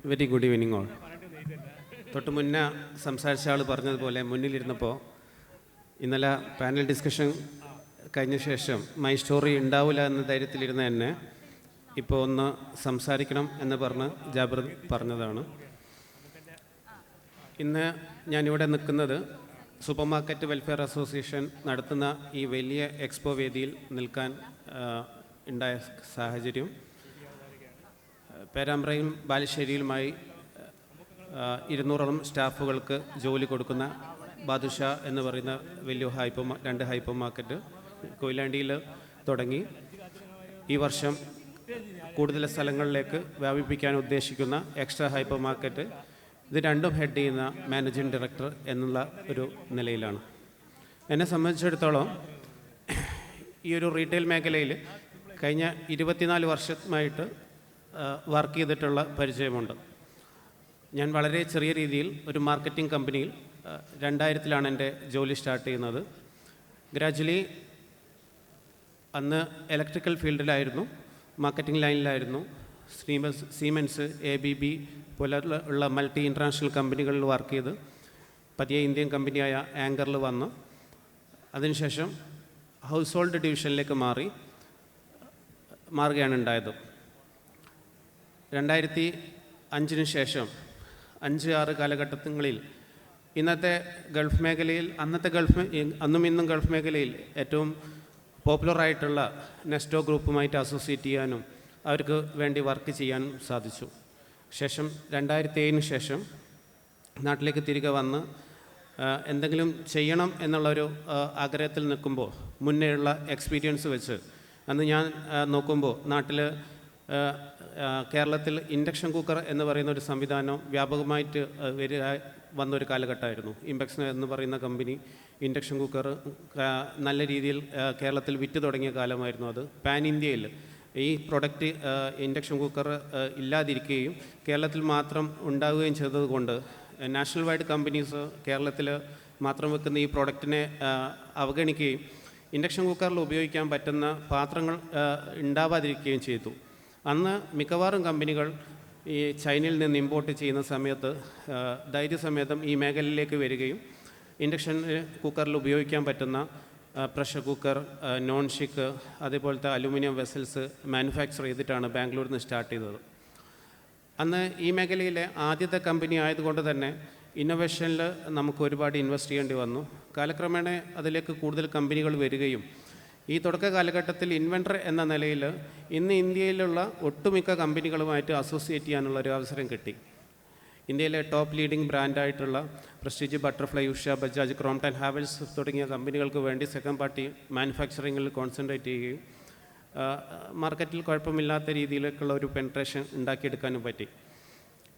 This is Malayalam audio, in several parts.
Very good evening all. തൊട്ട് മുന്നേ സംസാരിച്ച ആൾ പറഞ്ഞതുപോലെ മുന്നിലിരുന്നപ്പോൾ ഇന്നലെ പാനൽ ഡിസ്കഷൻ കഴിഞ്ഞ ശേഷം മൈ സ്റ്റോറി ഉണ്ടാവില്ല എന്ന ധൈര്യത്തിലിരുന്ന എന്നെ ഇപ്പോൾ ഒന്ന് സംസാരിക്കണം എന്ന് പറഞ്ഞ് ജാബിർ പറഞ്ഞതാണ്. ഇന്ന് ഞാനിവിടെ നിൽക്കുന്നത് സൂപ്പർ മാർക്കറ്റ് വെൽഫെയർ അസോസിയേഷൻ നടത്തുന്ന ഈ വലിയ എക്സ്പോ വേദിയിൽ നിൽക്കാൻ ഉണ്ടായ സാഹചര്യം പേരാമ്പ്രയും ബാലുശ്ശേരിയിലുമായി 200ഓളം സ്റ്റാഫുകൾക്ക് ജോലി കൊടുക്കുന്ന ബാദുഷാ എന്ന് പറയുന്ന വലിയ രണ്ട് ഹൈപ്പർ മാർക്കറ്റ് കൊയിലാണ്ടിയിൽ തുടങ്ങി ഈ വർഷം കൂടുതൽ സ്ഥലങ്ങളിലേക്ക് വ്യാപിപ്പിക്കാൻ ഉദ്ദേശിക്കുന്ന എക്സ്ട്രാ ഹൈപ്പർ മാർക്കറ്റ് ഇത് രണ്ടും ഹെഡ് ചെയ്യുന്ന മാനേജിംഗ് ഡയറക്ടർ എന്നുള്ള ഒരു നിലയിലാണ്. എന്നെ സംബന്ധിച്ചിടത്തോളം ഈ ഒരു റീറ്റെയിൽ മേഖലയിൽ കഴിഞ്ഞ 24 വർഷമായിട്ട് വർക്ക് ചെയ്തിട്ടുള്ള പരിചയമുണ്ട്. ഞാൻ വളരെ ചെറിയ രീതിയിൽ ഒരു മാർക്കറ്റിംഗ് കമ്പനിയിൽ 2000-ലാണ് എൻ്റെ ജോലി സ്റ്റാർട്ട് ചെയ്യുന്നത്. ഗ്രാജുവലി അന്ന് ഇലക്ട്രിക്കൽ ഫീൽഡിലായിരുന്നു, മാർക്കറ്റിംഗ് ലൈനിലായിരുന്നു. സീമെൻസ്, ABB പോലുള്ള മൾട്ടി ഇൻ്റർനാഷണൽ കമ്പനികളിൽ വർക്ക് ചെയ്ത് പതിയെ ഇന്ത്യൻ കമ്പനിയായ ആങ്കറിൽ വന്നു. അതിനുശേഷം ഹൗസ് ഹോൾഡ് ഡിവിഷനിലേക്ക് മാറുകയാണ് ഉണ്ടായത്. 2005 ശേഷം 5-6 കാലഘട്ടങ്ങളിൽ ഇന്നത്തെ ഗൾഫ് മേഖലയിൽ അന്നും ഇന്നും ഗൾഫ് മേഖലയിൽ ഏറ്റവും പോപ്പുലറായിട്ടുള്ള നെസ്റ്റോ ഗ്രൂപ്പുമായിട്ട് അസോസിയേറ്റ് ചെയ്യാനും അവർക്ക് വേണ്ടി വർക്ക് ചെയ്യാനും സാധിച്ചു. ശേഷം 2007 ശേഷം നാട്ടിലേക്ക് തിരികെ വന്ന് എന്തെങ്കിലും ചെയ്യണം എന്നുള്ളൊരു ആഗ്രഹത്തിൽ നിൽക്കുമ്പോൾ മുന്നേയുള്ള എക്സ്പീരിയൻസ് വെച്ച് അന്ന് ഞാൻ നോക്കുമ്പോൾ നാട്ടിൽ കേരളത്തിൽ ഇൻഡക്ഷൻ കുക്കർ എന്ന് പറയുന്ന ഒരു സംവിധാനം വ്യാപകമായിട്ട് വന്നൊരു കാലഘട്ടമായിരുന്നു. ഇംപെക്സ് എന്ന് പറയുന്ന കമ്പനി ഇൻഡക്ഷൻ കുക്കർ നല്ല രീതിയിൽ കേരളത്തിൽ വിറ്റ് തുടങ്ങിയ കാലമായിരുന്നു. അത് പാൻ ഇന്ത്യയിൽ ഈ പ്രൊഡക്റ്റ് ഇൻഡക്ഷൻ കുക്കർ ഇല്ലാതിരിക്കുകയും കേരളത്തിൽ മാത്രം ഉണ്ടാവുകയും ചെയ്തതുകൊണ്ട് നാഷണൽ വൈഡ് കമ്പനീസ് കേരളത്തിൽ മാത്രം വെക്കുന്ന ഈ പ്രോഡക്റ്റിനെ അവഗണിക്കുകയും ഇൻഡക്ഷൻ കുക്കറിൽ ഉപയോഗിക്കാൻ പറ്റുന്ന പാത്രങ്ങൾ ഉണ്ടാവാതിരിക്കുകയും ചെയ്തു. അന്ന് മിക്കവാറും കമ്പനികൾ ഈ ചൈനയിൽ നിന്ന് ഇമ്പോർട്ട് ചെയ്യുന്ന സമയത്ത് ധൈര്യസമേതം ഈ മേഖലയിലേക്ക് വരികയും ഇൻഡക്ഷൻ കുക്കറിൽ ഉപയോഗിക്കാൻ പറ്റുന്ന പ്രഷർ കുക്കർ, നോൺ സ്റ്റിക്ക്, അതേപോലത്തെ അലുമിനിയം വെസൽസ് മാനുഫാക്ചർ ചെയ്തിട്ടാണ് ബാംഗ്ലൂരിൽ നിന്ന് സ്റ്റാർട്ട് ചെയ്തത്. അന്ന് ഈ മേഖലയിലെ ആദ്യത്തെ കമ്പനി ആയതുകൊണ്ട് തന്നെ ഇന്നൊവേഷനിൽ നമുക്ക് ഒരുപാട് ഇൻവെസ്റ്റ് ചെയ്യേണ്ടി വന്നു. കാലക്രമേണ അതിലേക്ക് കൂടുതൽ കമ്പനികൾ വരികയും ഈ തുടക്ക കാലഘട്ടത്തിൽ ഇൻവെൻറ്റർ എന്ന നിലയിൽ ഇന്ന് ഇന്ത്യയിലുള്ള ഒട്ടുമിക്ക കമ്പനികളുമായിട്ട് അസോസിയേറ്റ് ചെയ്യാനുള്ളൊരു അവസരം കിട്ടി. ഇന്ത്യയിലെ ടോപ്പ് ലീഡിംഗ് ബ്രാൻഡായിട്ടുള്ള Prestige, Butterfly, Usha, Bajaj, Crompton, Havells തുടങ്ങിയ കമ്പനികൾക്ക് വേണ്ടി സെക്കൻഡ് പാർട്ടി മാനുഫാക്ചറിങ്ങിൽ കോൺസെൻട്രേറ്റ് ചെയ്യുകയും മാർക്കറ്റിൽ കുഴപ്പമില്ലാത്ത രീതിയിലേക്കുള്ള ഒരു പെൻട്രേഷൻ ഉണ്ടാക്കിയെടുക്കാനും പറ്റി.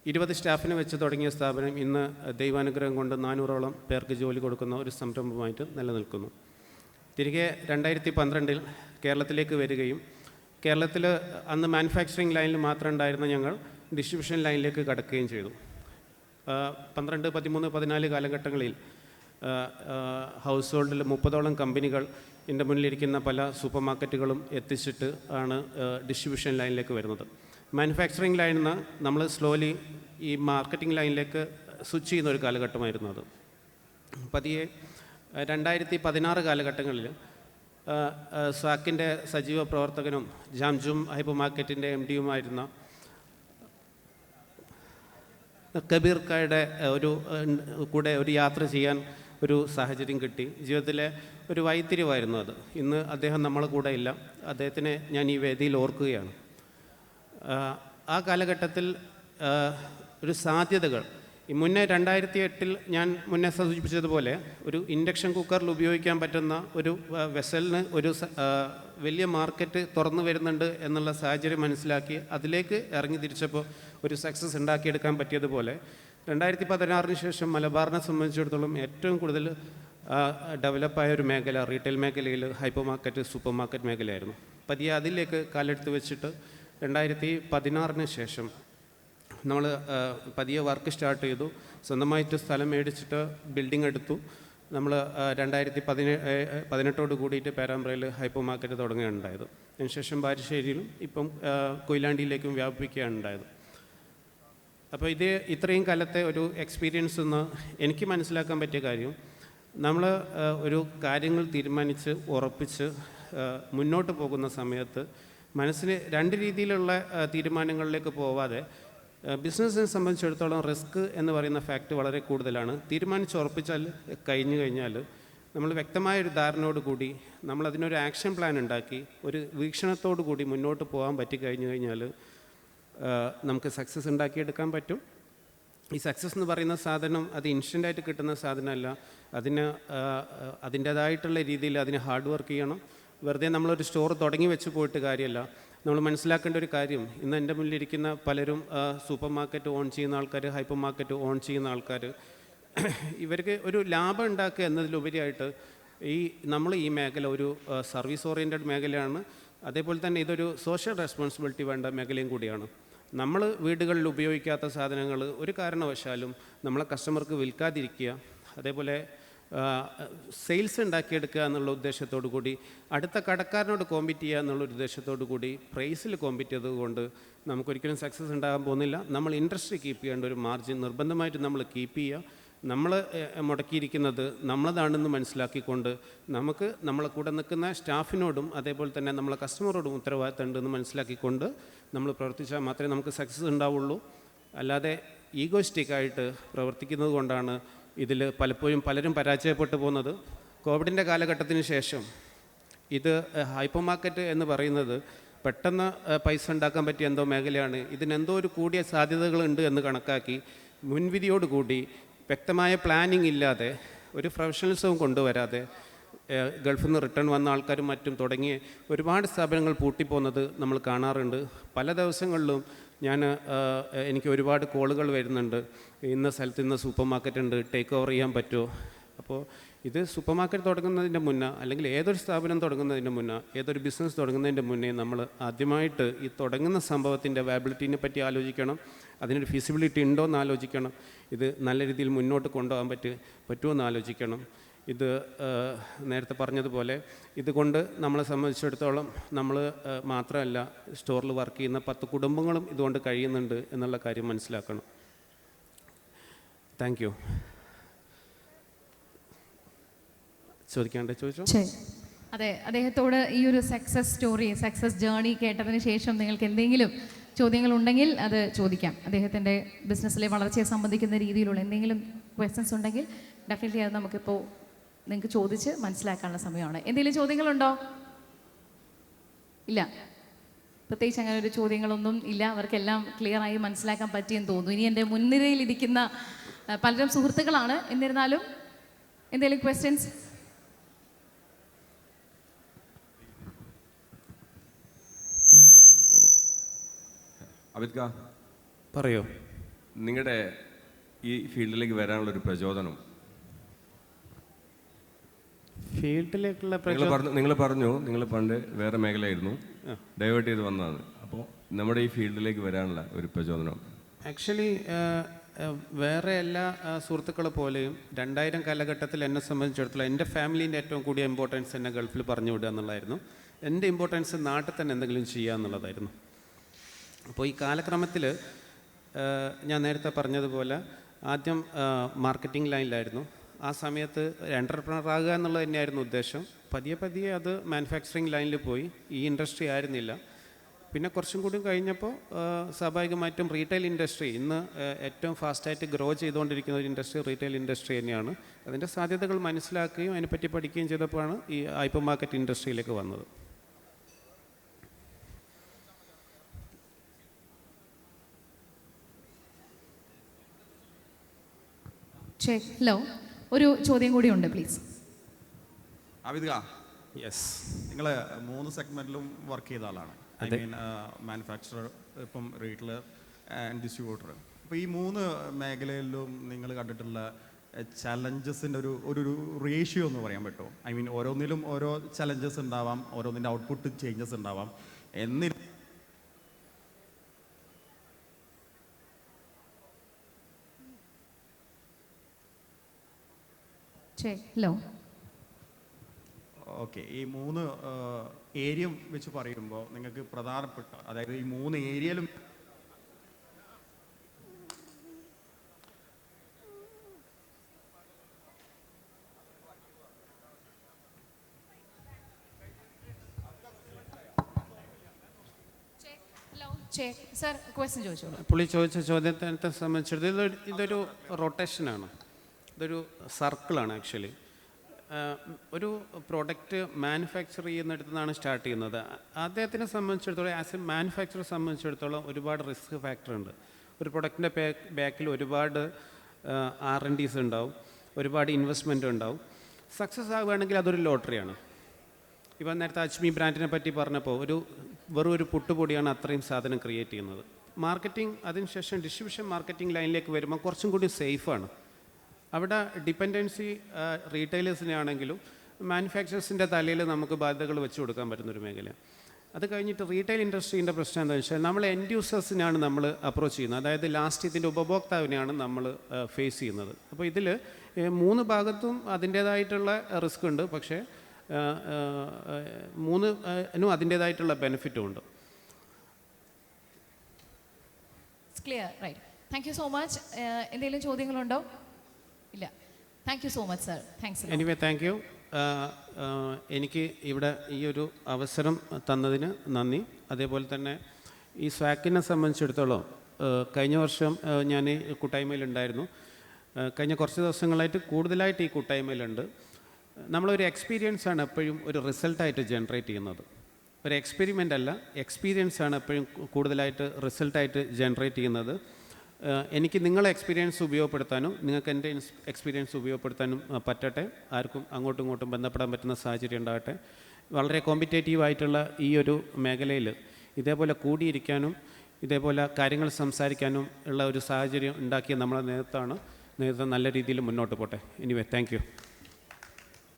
20 സ്റ്റാഫിനെ വെച്ച് തുടങ്ങിയ സ്ഥാപനം ഇന്ന് ദൈവാനുഗ്രഹം കൊണ്ട് 400ഓളം പേർക്ക് ജോലി കൊടുക്കുന്ന ഒരു സംരംഭമായിട്ട് നിലനിൽക്കുന്നു. തിരികെ 2012 കേരളത്തിലേക്ക് വരികയും കേരളത്തിൽ അന്ന് മാനുഫാക്ചറിങ് ലൈനിൽ മാത്രം ഉണ്ടായിരുന്ന ഞങ്ങൾ ഡിസ്ട്രിബ്യൂഷൻ ലൈനിലേക്ക് കടക്കുകയും ചെയ്തു. 12, 13, 14 കാലഘട്ടങ്ങളിൽ ഹൗസ് ഹോൾഡിൽ 30ഓളം കമ്പനികൾ എൻ്റെ മുന്നിലിരിക്കുന്ന പല സൂപ്പർ മാർക്കറ്റുകളും എത്തിച്ചിട്ട് ആണ് ഡിസ്ട്രിബ്യൂഷൻ ലൈനിലേക്ക് വരുന്നത്. മാനുഫാക്ചറിങ് ലൈനിൽ നിന്ന് നമ്മൾ സ്ലോലി ഈ മാർക്കറ്റിംഗ് ലൈനിലേക്ക് സ്വിച്ച് ചെയ്യുന്ന ഒരു കാലഘട്ടമായിരുന്നു അത്. പതിയെ 2016 കാലഘട്ടങ്ങളിൽ സാക്കിൻ്റെ സജീവ പ്രവർത്തകനും ജാംജും ഹൈപ്പർ മാർക്കറ്റിൻ്റെ MD-യുമായിരുന്ന കബീർക്കയുടെ കൂടെ ഒരു യാത്ര ചെയ്യാൻ ഒരു സാഹചര്യം കിട്ടി. ജീവിതത്തിലെ ഒരു വഴിത്തിരിവായിരുന്നു അത്. ഇന്ന് അദ്ദേഹം നമ്മളെ കൂടെ ഇല്ല. അദ്ദേഹത്തിനെ ഞാൻ ഈ വേദിയിൽ ഓർക്കുകയാണ്. ആ കാലഘട്ടത്തിൽ ഒരു സാധ്യതകൾ ഈ മുന്നേ 2008 ഞാൻ മുന്നേ സൂചിപ്പിച്ചതുപോലെ ഒരു ഇൻഡക്ഷൻ കുക്കറിൽ ഉപയോഗിക്കാൻ പറ്റുന്ന ഒരു വെസലിന് ഒരു വലിയ മാർക്കറ്റ് തുറന്നു വരുന്നുണ്ട് എന്നുള്ള സാഹചര്യം മനസ്സിലാക്കി അതിലേക്ക് ഇറങ്ങി തിരിച്ചപ്പോൾ ഒരു സക്സസ് ഉണ്ടാക്കിയെടുക്കാൻ പറ്റിയതുപോലെ 2016 ശേഷം മലബാറിനെ സംബന്ധിച്ചിടത്തോളം ഏറ്റവും കൂടുതൽ ഡെവലപ്പായ ഒരു മേഖല റീറ്റെയിൽ മേഖലയിൽ ഹൈപ്പർ മാർക്കറ്റ്, സൂപ്പർ മാർക്കറ്റ് മേഖലയായിരുന്നു. പതിയെ അതിലേക്ക് കാലെടുത്ത് വെച്ചിട്ട് 2016 ശേഷം നമ്മൾ പതിയെ വർക്ക് സ്റ്റാർട്ട് ചെയ്തു. സ്വന്തമായിട്ട് സ്ഥലം മേടിച്ചിട്ട് ബിൽഡിംഗ് എടുത്തു. നമ്മൾ 2018 കൂടിയിട്ട് പേരാമ്പ്രയിൽ ഹൈപ്പർ മാർക്കറ്റ് തുടങ്ങുകയാണ് ഉണ്ടായത്. അതിനുശേഷം ബാലുശ്ശേരിയിലും ഇപ്പം കൊയിലാണ്ടിയിലേക്കും വ്യാപിപ്പിക്കുകയാണ് ഉണ്ടായത്. അപ്പോൾ ഇത് ഇത്രയും കാലത്തെ ഒരു എക്സ്പീരിയൻസ് നിന്ന് എനിക്ക് മനസ്സിലാക്കാൻ പറ്റിയ കാര്യം, നമ്മൾ ഒരു കാര്യങ്ങൾ തീരുമാനിച്ച് ഉറപ്പിച്ച് മുന്നോട്ട് പോകുന്ന സമയത്ത് മനസ്സിന് രണ്ട് രീതിയിലുള്ള തീരുമാനങ്ങളിലേക്ക് പോവാതെ, ബിസിനസ്സിനെ സംബന്ധിച്ചിടത്തോളം റിസ്ക് എന്ന് പറയുന്ന ഫാക്റ്റ് വളരെ കൂടുതലാണ്. തീരുമാനിച്ച് ഉറപ്പിച്ചാൽ കഴിഞ്ഞു കഴിഞ്ഞാൽ നമ്മൾ വ്യക്തമായൊരു ധാരണയോട് കൂടി നമ്മളതിനൊരു ആക്ഷൻ പ്ലാൻ ഉണ്ടാക്കി ഒരു വീക്ഷണത്തോടു കൂടി മുന്നോട്ട് പോകാൻ പറ്റിക്കഴിഞ്ഞു കഴിഞ്ഞാൽ നമുക്ക് സക്സസ് ഉണ്ടാക്കിയെടുക്കാൻ പറ്റും. ഈ സക്സസ് എന്ന് പറയുന്ന സാധനം അത് ഇൻസ്റ്റൻ്റായിട്ട് കിട്ടുന്ന സാധനമല്ല. അതിന് അതിൻ്റേതായിട്ടുള്ള രീതിയിൽ അതിന് ഹാർഡ് വർക്ക് ചെയ്യണം. വെറുതെ നമ്മളൊരു സ്റ്റോർ തുടങ്ങി വെച്ച് പോയിട്ട് കാര്യമല്ല. നമ്മൾ മനസ്സിലാക്കേണ്ട ഒരു കാര്യം, ഇന്ന് എൻ്റെ മുന്നിലിരിക്കുന്ന പലരും സൂപ്പർ മാർക്കറ്റ് ഓൺ ചെയ്യുന്ന ആൾക്കാർ, ഹൈപ്പർ മാർക്കറ്റ് ഓൺ ചെയ്യുന്ന ആൾക്കാർ, ഇവർക്ക് ഒരു ലാഭം ഉണ്ടാക്കുക എന്നതിലുപരിയായിട്ട് നമ്മൾ ഈ മേഖല ഒരു സർവീസ് ഓറിയൻറ്റഡ് മേഖലയാണ്. അതേപോലെ തന്നെ ഇതൊരു സോഷ്യൽ റെസ്പോൺസിബിലിറ്റി വേണ്ട മേഖലയും കൂടിയാണ്. നമ്മൾ വീടുകളിൽ ഉപയോഗിക്കാത്ത സാധനങ്ങൾ ഒരു കാരണവശാലും നമ്മളെ കസ്റ്റമർക്ക് വിൽക്കാതിരിക്കുക, അതേപോലെ സെയിൽസ് ഉണ്ടാക്കിയെടുക്കുക എന്നുള്ള ഉദ്ദേശത്തോടു കൂടി, അടുത്ത കടക്കാരനോട് കോമ്പീറ്റ് ചെയ്യുക എന്നുള്ള ഉദ്ദേശത്തോടു കൂടി പ്രൈസിൽ കോമ്പീറ്റ് ചെയ്തതുകൊണ്ട് നമുക്കൊരിക്കലും സക്സസ് ഉണ്ടാകാൻ പോകുന്നില്ല. നമ്മൾ ഇൻഡസ്ട്രി കീപ്പ് ചെയ്യേണ്ട ഒരു മാർജിൻ നിർബന്ധമായിട്ട് നമ്മൾ കീപ്പ് ചെയ്യുക. നമ്മൾ മുടക്കിയിരിക്കുന്നത് നമ്മളതാണെന്ന് മനസ്സിലാക്കിക്കൊണ്ട് നമുക്ക് നമ്മളെ കൂടെ നിൽക്കുന്ന സ്റ്റാഫിനോടും അതേപോലെ തന്നെ നമ്മളെ കസ്റ്റമറോടും ഉത്തരവാദിത്തം ഉണ്ടെന്ന് മനസ്സിലാക്കിക്കൊണ്ട് നമ്മൾ പ്രവർത്തിച്ചാൽ മാത്രമേ നമുക്ക് സക്സസ് ഉണ്ടാവുള്ളൂ. അല്ലാതെ ഈഗോയിസ്റ്റിക്കായിട്ട് പ്രവർത്തിക്കുന്നത് കൊണ്ടാണ് ഇതിൽ പലപ്പോഴും പലരും പരാജയപ്പെട്ടു പോകുന്നത്. കോവിഡിൻ്റെ കാലഘട്ടത്തിന് ശേഷം ഇത് ഹൈപ്പർ മാർക്കറ്റ് എന്ന് പറയുന്നത് പെട്ടെന്ന് പൈസ ഉണ്ടാക്കാൻ പറ്റിയ എന്തോ മേഖലയാണ്. ഇതിനെന്തോ ഒരു കൂടിയ സാധ്യതകളുണ്ട് എന്ന് കണക്കാക്കി മുൻവിധിയോടുകൂടി വ്യക്തമായ പ്ലാനിങ് ഇല്ലാതെ ഒരു പ്രൊഫഷണലിസവും കൊണ്ടുവരാതെ ഗൾഫിൽ നിന്ന് റിട്ടേൺ വന്ന ആൾക്കാരും മറ്റും തുടങ്ങിയ ഒരുപാട് സ്ഥാപനങ്ങൾ പൂട്ടിപ്പോകുന്നത് നമ്മൾ കാണാറുണ്ട്. പല ദിവസങ്ങളിലും എനിക്ക് ഒരുപാട് കോളുകൾ വരുന്നുണ്ട്. ഇന്ന സ്ഥലത്ത് ഇന്ന് സൂപ്പർ മാർക്കറ്റ് ഉണ്ട്, ടേക്ക് ഓവർ ചെയ്യാൻ പറ്റുമോ? അപ്പോൾ ഇത് സൂപ്പർ മാർക്കറ്റ് തുടങ്ങുന്നതിൻ്റെ മുന്നേ, അല്ലെങ്കിൽ ഏതൊരു സ്ഥാപനം തുടങ്ങുന്നതിൻ്റെ മുന്നേ, ഏതൊരു ബിസിനസ് തുടങ്ങുന്നതിൻ്റെ മുന്നേ നമ്മൾ ആദ്യമായിട്ട് ഈ തുടങ്ങുന്ന സംഭവത്തിൻ്റെ വാബിലിറ്റീനെ പറ്റി ആലോചിക്കണം. അതിനൊരു ഫീസിബിലിറ്റി ഉണ്ടോ എന്ന് ആലോചിക്കണം. ഇത് നല്ല രീതിയിൽ മുന്നോട്ട് കൊണ്ടുപോകാൻ പറ്റുമോ എന്ന് ആലോചിക്കണം. ഇത് നേരത്തെ പറഞ്ഞതുപോലെ ഇതുകൊണ്ട് നമ്മളെ സംബന്ധിച്ചിടത്തോളം നമ്മൾ മാത്രമല്ല, സ്റ്റോറിൽ വർക്ക് ചെയ്യുന്ന 10 കുടുംബങ്ങളും ഇതുകൊണ്ട് കഴിയുന്നുണ്ട് എന്നുള്ള കാര്യം മനസ്സിലാക്കണം. Thank you. ചോദിച്ചോ? അതെ, അദ്ദേഹത്തോട് ഈ ഒരു സക്സസ് സ്റ്റോറി, സക്സസ് ജേർണി കേട്ടതിന് ശേഷം നിങ്ങൾക്ക് എന്തെങ്കിലും ചോദ്യങ്ങളുണ്ടെങ്കിൽ അത് ചോദിക്കാം. അദ്ദേഹത്തിൻ്റെ ബിസിനസ്സിലെ വളർച്ചയെ സംബന്ധിക്കുന്ന രീതിയിലുള്ള എന്തെങ്കിലും ക്വസ്റ്റ്യൻസ് ഉണ്ടെങ്കിൽ ഡെഫിനറ്റ്ലി അത് നമുക്കിപ്പോൾ നിങ്ങൾക്ക് ചോദിച്ച് മനസ്സിലാക്കാനുള്ള സമയമാണ്. എന്തെങ്കിലും ചോദ്യങ്ങളുണ്ടോ? ഇല്ല, പ്രത്യേകിച്ച് അങ്ങനെ ഒരു ചോദ്യങ്ങളൊന്നും ഇല്ല. അവർക്കെല്ലാം ക്ലിയറായി മനസ്സിലാക്കാൻ പറ്റിയെന്ന് തോന്നുന്നു. ഇനി എൻ്റെ മുൻനിരയിലിരിക്കുന്ന പലരും സുഹൃത്തുക്കളാണ്. എന്നിരുന്നാലും എന്തെങ്കിലും ക്വസ്റ്റ്യൻസ്? അബിദ്ക, പറയോ. നിങ്ങളുടെ ഈ ഫീൽഡിലേക്ക് വരാനുള്ളൊരു പ്രചോദനം? ഫീൽഡിലേക്കുള്ള നിങ്ങൾ പറഞ്ഞു നിങ്ങൾ പണ്ട് വേറെ മേഖലയായിരുന്നു, ഡൈവേർട്ട് ചെയ്ത് വന്നതാണ്. അപ്പോൾ നമ്മുടെ ഈ ഫീൽഡിലേക്ക് വരാനുള്ള ഒരു പ്രചോദനം? ആക്ച്വലി വേറെ എല്ലാ സുഹൃത്തുക്കളെ പോലെയും 2000 കാലഘട്ടത്തിൽ എന്നെ സംബന്ധിച്ചിടത്തോളം എൻ്റെ ഫാമിലീൻ്റെ ഏറ്റവും കൂടിയ ഇമ്പോർട്ടൻസ് എന്നെ ഗൾഫിൽ പറഞ്ഞു വിടുക എന്നുള്ളതായിരുന്നു. എൻ്റെ ഇമ്പോർട്ടൻസ് നാട്ടിൽ തന്നെ എന്തെങ്കിലും ചെയ്യുക എന്നുള്ളതായിരുന്നു. അപ്പോൾ ഈ കാലക്രമത്തിൽ ഞാൻ നേരത്തെ പറഞ്ഞതുപോലെ ആദ്യം മാർക്കറ്റിംഗ് ലൈനിലായിരുന്നു. ആ സമയത്ത് എൻ്റർപ്രണർ ആകുക എന്നുള്ളത് തന്നെയായിരുന്നു ഉദ്ദേശം. പതിയെ അത് മാനുഫാക്ചറിങ് ലൈനിൽ പോയി. ഈ ഇൻഡസ്ട്രി ആയിരുന്നില്ല. പിന്നെ കുറച്ചും കൂടി കഴിഞ്ഞപ്പോൾ സ്വാഭാവികമായിട്ടും റീറ്റെയിൽ ഇൻഡസ്ട്രി ഇന്ന് ഏറ്റവും ഫാസ്റ്റായിട്ട് ഗ്രോ ചെയ്തുകൊണ്ടിരിക്കുന്ന ഒരു ഇൻഡസ്ട്രി റീറ്റെയിൽ ഇൻഡസ്ട്രി തന്നെയാണ്. അതിൻ്റെ സാധ്യതകൾ മനസ്സിലാക്കുകയും അതിനെപ്പറ്റി പഠിക്കുകയും ചെയ്തപ്പോഴാണ് ഈ ഹൈപ്പർ മാർക്കറ്റ് ഇൻഡസ്ട്രിയിലേക്ക് വന്നത്. ഹലോ, ഒരു ചോദ്യം കൂടി ഉണ്ട്, പ്ലീസ്. ആബിദ് ഖാ, യെസ്, നിങ്ങൾ 3 സെഗ്മെൻറ്റിലും വർക്ക് ചെയ്ത ആളാണ്. ഐ മീൻ മാനുഫാക്ചറർ, ഇപ്പം റീറ്റെയിലർ ആൻഡ് ഡിസ്ട്രിബ്യൂട്ടർ. അപ്പോൾ ഈ 3 മേഖലയിലും നിങ്ങൾ കണ്ടിട്ടുള്ള ചലഞ്ചസിൻ്റെ ഒരു റേഷ്യോ എന്ന് പറയാൻ പറ്റുമോ? ഐ മീൻ ഓരോന്നിലും ഓരോ ചലഞ്ചസ് ഉണ്ടാവാം, ഓരോന്നിൻ്റെ ഔട്ട്പുട്ട് ചേഞ്ചസ് ഉണ്ടാവാം. ഹലോ, ഓക്കെ, ഈ 3 ഏരിയ വെച്ച് പറയുമ്പോൾ നിങ്ങൾക്ക് പ്രധാനപ്പെട്ട, അതായത് ഈ 3 ഏരിയയിലും സർ ക്വസ്റ്റ്യൻ ചോദിച്ചോളൂ. പുള്ളി ചോദിച്ച ചോദ്യത്തെ സംബന്ധിച്ചിടത്തോളം ഇതൊരു റൊട്ടേഷനാണ്, ഇതൊരു സർക്കിളാണ് ആക്ച്വലി. ഒരു പ്രൊഡക്റ്റ് മാനുഫാക്ചർ ചെയ്യുന്നിടത്തു നിന്നാണ് സ്റ്റാർട്ട് ചെയ്യുന്നത്. അദ്ദേഹത്തിനെ സംബന്ധിച്ചിടത്തോളം ആസ് എ മാനുഫാക്ചറെ സംബന്ധിച്ചിടത്തോളം ഒരുപാട് റിസ്ക് ഫാക്ടർ ഉണ്ട്. ഒരു പ്രൊഡക്റ്റിൻ്റെ ബാക്കിൽ ഒരുപാട് R&Ds ഉണ്ടാവും, ഒരുപാട് ഇൻവെസ്റ്റ്മെൻറ്റ് ഉണ്ടാവും. സക്സസ് ആവുകയാണെങ്കിൽ അതൊരു ലോട്ടറിയാണ്. ഇപ്പം നേരത്തെ അജ്മി ബ്രാൻഡിനെ പറ്റി പറഞ്ഞപ്പോൾ വെറും ഒരു പുട്ടുപൊടിയാണ് അത്രയും സാധനം ക്രിയേറ്റ് ചെയ്യുന്നത്. മാർക്കറ്റിംഗ് അതിനുശേഷം ഡിസ്ട്രിബ്യൂഷൻ മാർക്കറ്റിംഗ് ലൈനിലേക്ക് വരുമ്പോൾ കുറച്ചും കൂടി സേഫാണ്. അവിടെ ഡിപ്പെൻഡൻസി റീറ്റെയിലേഴ്സിനെ ആണെങ്കിലും മാനുഫാക്ചറേഴ്സിൻ്റെ തലയിൽ നമുക്ക് ബാധ്യതകൾ വെച്ച് കൊടുക്കാൻ പറ്റുന്നൊരു മേഖലയാണ്. അത് കഴിഞ്ഞിട്ട് റീറ്റെയിൽ ഇൻഡസ്ട്രീൻ്റെ പ്രശ്നം എന്താണെന്ന് വെച്ചാൽ നമ്മൾ എൻഡ് യൂസേഴ്സിനാണ് നമ്മൾ അപ്രോച്ച് ചെയ്യുന്നത്. അതായത് ലാസ്റ്റ് ഇതിൻ്റെ ഉപഭോക്താവിനെയാണ് നമ്മൾ ഫേസ് ചെയ്യുന്നത്. അപ്പോൾ ഇതിൽ 3 ഭാഗത്തും അതിൻ്റേതായിട്ടുള്ള റിസ്ക് ഉണ്ട്, പക്ഷേ 3നും അതിൻ്റേതായിട്ടുള്ള ബെനിഫിറ്റും ഉണ്ട്. Clear, right. Thank you so much. എന്തെങ്കിലും ചോദ്യങ്ങളുണ്ടോ? ഇല്ല. Thank you so much sir. Thanks. Anyway thank you. എനിക്ക് ഇവിടെ ഈ ഒരു അവസരം തന്നതിന് നന്ദി. അതേപോലെ തന്നെ ഈ സ്വാക്കിനെ സംബന്ധിച്ചിടത്തോളം കഴിഞ്ഞ വർഷം ഞാൻ ഈ കൂട്ടായ്മയിലുണ്ടായിരുന്നു. കഴിഞ്ഞ കുറച്ച് ദിവസങ്ങളായിട്ട് കൂടുതലായിട്ട് ഈ കൂട്ടായ്മയിലുണ്ട്. നമ്മളൊരു എക്സ്പീരിയൻസാണ് എപ്പോഴും ഒരു റിസൾട്ടായിട്ട് ജനറേറ്റ് ചെയ്യുന്നത്. ഒരു എക്സ്പെരിമെൻ്റ് അല്ല, എക്സ്പീരിയൻസാണ് എപ്പോഴും കൂടുതലായിട്ട് റിസൾട്ടായിട്ട് ജനറേറ്റ് ചെയ്യുന്നത്. എനിക്ക് നിങ്ങളെ എക്സ്പീരിയൻസ് ഉപയോഗപ്പെടുത്താനും നിങ്ങൾക്ക് എൻ്റെ എക്സ്പീരിയൻസ് ഉപയോഗപ്പെടുത്താനും പറ്റട്ടെ. ആർക്കും അങ്ങോട്ടും ഇങ്ങോട്ടും ബന്ധപ്പെടാൻ പറ്റുന്ന സാഹചര്യം ഉണ്ടാകട്ടെ. വളരെ കോമ്പറ്റേറ്റീവ് ആയിട്ടുള്ള ഈ ഒരു മേഖലയിൽ ഇതേപോലെ കൂടിയിരിക്കാനും ഇതേപോലെ കാര്യങ്ങൾ സംസാരിക്കാനും ഉള്ള ഒരു സാഹചര്യം ഉണ്ടാക്കിയ നമ്മളെ നേതൃത്വം നല്ല രീതിയിൽ മുന്നോട്ട് പോട്ടെ. Anyway thank U.